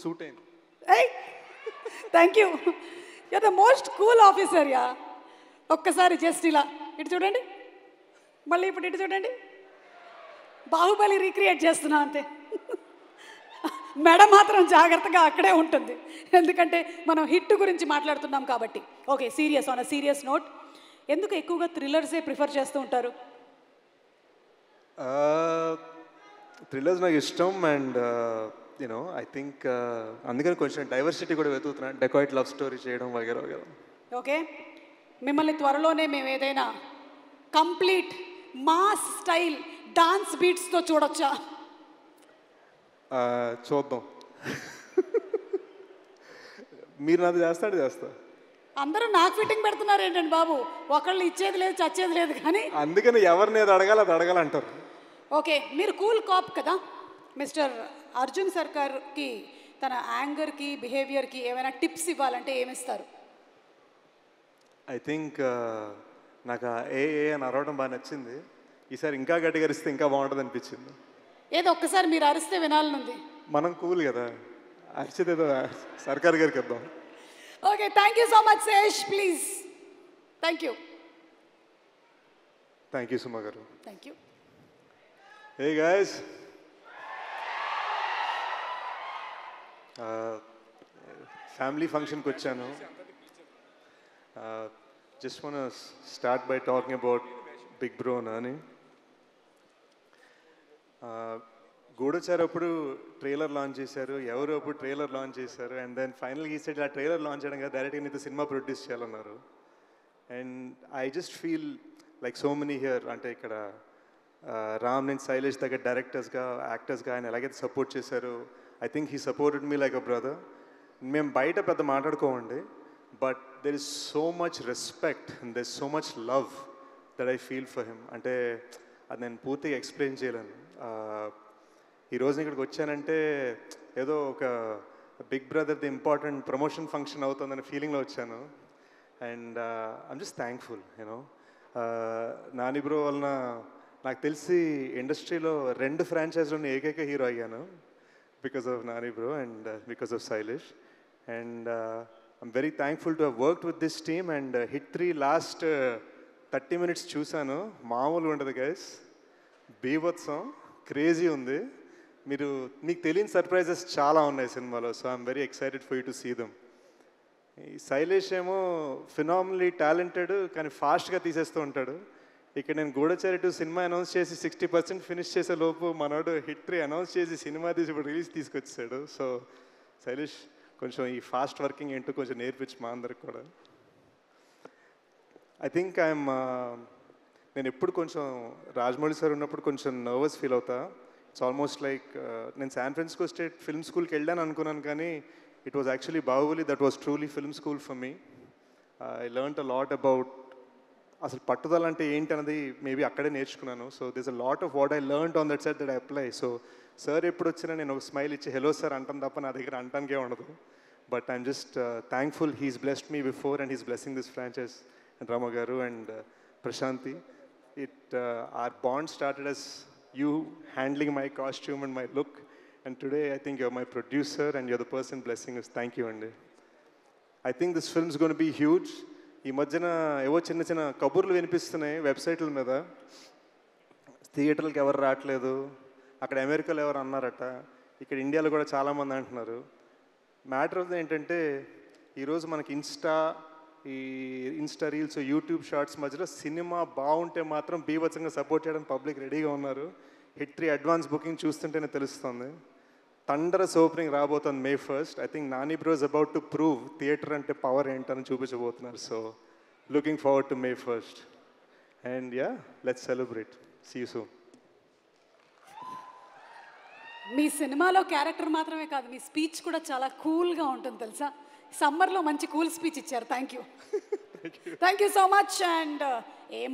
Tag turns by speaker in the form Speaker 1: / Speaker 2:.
Speaker 1: Suit అయింది.
Speaker 2: ఏయ్ thank you. You are the most cool officer యా. ఒక్కసారి జస్ట్ ఇలా ఇటు చూడండి, మళ్ళీ ఇప్పుడు ఇటు చూడండి. బాహుబలి రీక్రియేట్ చేస్తున్నా అంతే. మెడ మాత్రం జాగ్రత్తగా అక్కడే ఉంటుంది, ఎందుకంటే మనం హిట్ గురించి మాట్లాడుతున్నాం కాబట్టి. Okay, serious, on a serious note, ఎందుకు ఎక్కువగా థ్రిల్లర్సే ప్రిఫర్ చేస్తూ ఉంటారు?
Speaker 1: థ్రిల్లర్స్ నాకు ఇష్టం అండ్ యూనో ఐ థింక్ అందుకని కొంచెం డైవర్సిటీ కూడా వెతుకుతున్నాను, డెకాయిట్ లవ్ స్టోరీ చేయడం వగేరా వగేరా.
Speaker 2: ఓకే, మిమ్మల్ని త్వరలోనే మేము ఏదైనా కంప్లీట్ మాస్ స్టైల్ డాన్స్ బీట్స్తో చూడొచ్చా?
Speaker 1: చూద్దాం. మీరు నాది చేస్తా.
Speaker 2: అందరూ నాకు ఫిట్టింగ్ పెడుతున్నారు ఏంటండి బాబు, ఒకళ్ళు ఇచ్చేది లేదు చచ్చేది లేదు కానీ.
Speaker 1: అందుకని ఎవరిని అది అడగాలంటారు.
Speaker 2: ఓకే, మీరు కూల్ కాప్ కదా. మిస్టర్ అర్జున్ సర్కార్కి తన యాంగర్కి బిహేవియర్కి ఏమైనా టిప్స్ ఇవ్వాలంటే ఏమిస్తారు?
Speaker 1: ఐ థింక్ నాకు ఏ అని అరవడం బాగా నచ్చింది. ఈసారి ఇంకా గట్టిగా అరిస్తే ఇంకా బాగుంటుంది అనిపించింది.
Speaker 2: ఏదో ఒక్కసారి మీరు అరిస్తే వినాలనుంది.
Speaker 1: మనం కూల్ కదా, అరిచేది ఏదో సర్కార్ గారికి ఇద్దాం.
Speaker 2: Okay, thank you so much Sesh, please. Thank you
Speaker 1: Suma garu.
Speaker 2: Thank you.
Speaker 1: Hey guys, family ఫంక్షన్కి వచ్చాను. Just wanna start by talking about big bro అని. గూఢచారి అప్పుడు ట్రైలర్ లాంచ్ చేశారు, ఎవరు అప్పుడు ట్రైలర్ లాంచ్ చేశారు, అండ్ దెన్ ఫైనల్గా ఈ సైడ్ ఆ ట్రైలర్ లాంచ్ చేయడం కదా డైరెక్ట్గా నీతో సినిమా ప్రొడ్యూస్ చేయాలన్నారు. And I just feel like so many here, అంటే ఇక్కడ రామ్ అండ్ శైలేష్ దగ్గర డైరెక్టర్స్గా యాక్టర్స్గా ఆయన ఎలాగైతే సపోర్ట్ చేశారు, I think he supported me like a brother. మేము బయట పెద్ద మాట్లాడుకోమండి, but there is so much respect and there is so much love that I feel for him. అంటే అది నేను పూర్తిగా ఎక్స్ప్లెయిన్ చేయలేను. ఈరోజు ఇక్కడికి వచ్చానంటే ఏదో ఒక బిగ్ బ్రదర్ది ఇంపార్టెంట్ ప్రమోషన్ ఫంక్షన్ అవుతుందనే ఫీలింగ్లో వచ్చాను. And I'm just thankful you know. Nani bro వలన నాకు తెలిసి ఇండస్ట్రీలో 2 ఫ్రాంచైజ్లోని ఏకైక హీరో అయ్యాను, because of Nani bro and because of Shailesh. And I'm very thankful to have worked with this team. And hit 3 last 30 minutes చూశాను, మామూలుగా ఉండదు గైస్, బీభత్సం, క్రేజీ ఉంది. మీకు తెలియని సర్ప్రైజెస్ చాలా ఉన్నాయి సినిమాలో. So I'm very excited for you to see them. ఈ శైలేష్ ఏమో ఫినామినలీ టాలెంటెడ్, కానీ ఫాస్ట్గా తీసేస్తూ ఉంటాడు. ఇక్కడ నేను గూఢచారి 2 సినిమా అనౌన్స్ చేసి 60% ఫినిష్ చేసే లోపు మనోడు హిట్ 3 అనౌన్స్ చేసి సినిమా తీసి ఇప్పుడు రిలీజ్ తీసుకొచ్చాడు. సో శైలేష్ కొంచెం ఈ ఫాస్ట్ వర్కింగ్ ఏంటో కొంచెం నేర్పించి మా అందరికి కూడా. ఐ థింక్ నేను ఎప్పుడు కొంచెం రాజమౌళి సార్ ఉన్నప్పుడు కొంచెం నర్వస్ ఫీల్ అవుతా. ఇట్స్ ఆల్మోస్ట్ లైక్ నేను శాన్ ఫ్రాన్సిస్కో స్టేట్ ఫిల్మ్ స్కూల్కి వెళ్ళాను అనుకున్నాను, కానీ it was actually Baahubali that was truly film school for me. I learned a lot about అసలు పట్టుదల అంటే ఏంటి అన్నది మేబీ అక్కడే నేర్చుకున్నాను. So this a lot of what I learned on that set that I apply. So sir ఎప్పుడు వచ్చినా నేను ఒక స్మైల్ ఇచ్చి హలో సార్ అంటాను తప్ప నా దగ్గర అంటానికే ఉండదు. But I'm just thankful he's blessed me before and he's blessing this franchise. And Rama garu and Prashanti, our bond started as you handling my costume and my look, and today I think you're my producer and you're the person blessing us. Thank you Andy. I think this film is going to be huge. ఈ మధ్యన ఏవో చిన్న కబుర్లు వినిపిస్తున్నాయి వెబ్సైట్ల మీద, థియేటర్లకు ఎవరు రావట్లేదు, అక్కడ అమెరికాలో ఎవరు అన్నారట, ఇక్కడ ఇండియాలో కూడా చాలామంది అంటున్నారు. మ్యాటర్ ఆఫ్ ఏంటంటే ఈరోజు మనకి ఇన్స్టా రీల్స్, యూట్యూబ్ షార్ట్స్ మధ్యలో సినిమా బాగుంటే మాత్రం బీభత్సంగా సపోర్ట్ చేయడానికి పబ్లిక్ రెడీగా ఉన్నారు. హిట్ 3 అడ్వాన్స్ బుకింగ్ చూస్తుంటేనే తెలుస్తుంది. థండరస్ ఓపెనింగ్ రాబోతుంది May 1st. I think Nani bro is about to prove theatre అంటే పవర్ ఏంటని చూపించబోతున్నారు. So looking forward to May 1st. And yeah, let's celebrate. See you soon.
Speaker 2: మీ సినిమాలో క్యారెక్టర్ మాత్రమే కాదు, మీ స్పీచ్ కూడా చాలా కూల్గా ఉంటుంది తెలుసా. సమ్మర్లో మంచి కూల్ స్పీచ్ ఇచ్చారు. Thank you so much. And ఏమో